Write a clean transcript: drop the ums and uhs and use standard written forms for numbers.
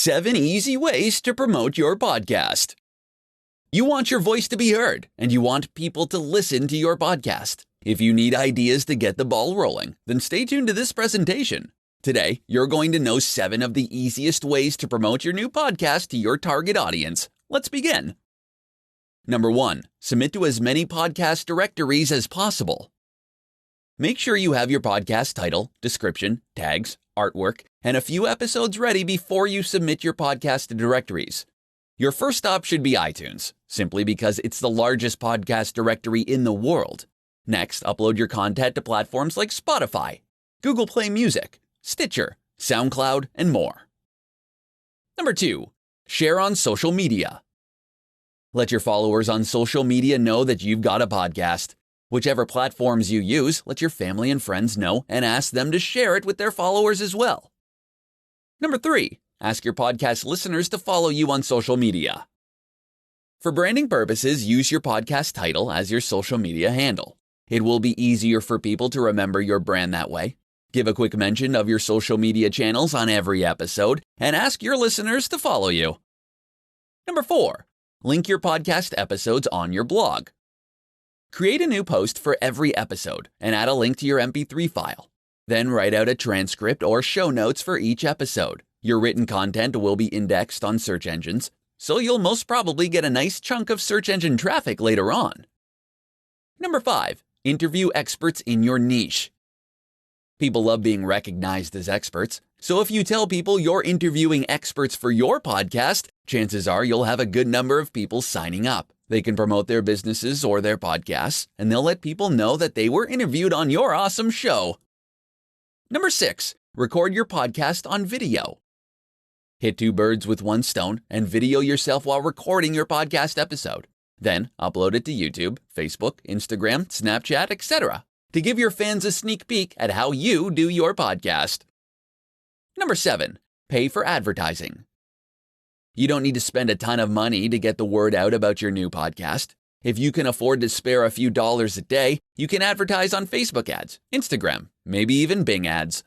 7 easy ways to promote your podcast. You want your voice to be heard, and you want people to listen to your podcast. If you need ideas to get the ball rolling, then stay tuned to this presentation. Today, you're going to know 7 of the easiest ways to promote your new podcast to your target audience. Let's begin. Number 1, submit to as many podcast directories as possible. Make sure you have your podcast title, description, tags, artwork, and a few episodes ready before you submit your podcast to directories. Your first stop should be iTunes, simply because it's the largest podcast directory in the world. Next, upload your content to platforms like Spotify, Google Play Music, Stitcher, SoundCloud, and more. Number 2, share on social media. Let your followers on social media know that you've got a podcast. Whichever platforms you use, let your family and friends know and ask them to share it with their followers as well. Number 3, ask your podcast listeners to follow you on social media. For branding purposes, use your podcast title as your social media handle. It will be easier for people to remember your brand that way. Give a quick mention of your social media channels on every episode and ask your listeners to follow you. Number 4, link your podcast episodes on your blog. Create a new post for every episode and add a link to your MP3 file. Then write out a transcript or show notes for each episode. Your written content will be indexed on search engines, so you'll most probably get a nice chunk of search engine traffic later on. Number 5, interview experts in your niche. People love being recognized as experts, so if you tell people you're interviewing experts for your podcast, chances are you'll have a good number of people signing up. They can promote their businesses or their podcasts, and they'll let people know that they were interviewed on your awesome show. Number 6, record your podcast on video. Hit 2 birds with 1 stone and video yourself while recording your podcast episode. Then upload it to YouTube, Facebook, Instagram, Snapchat, etc. to give your fans a sneak peek at how you do your podcast. Number 7, pay for advertising. You don't need to spend a ton of money to get the word out about your new podcast. If you can afford to spare a few dollars a day, you can advertise on Facebook ads, Instagram, maybe even Bing ads.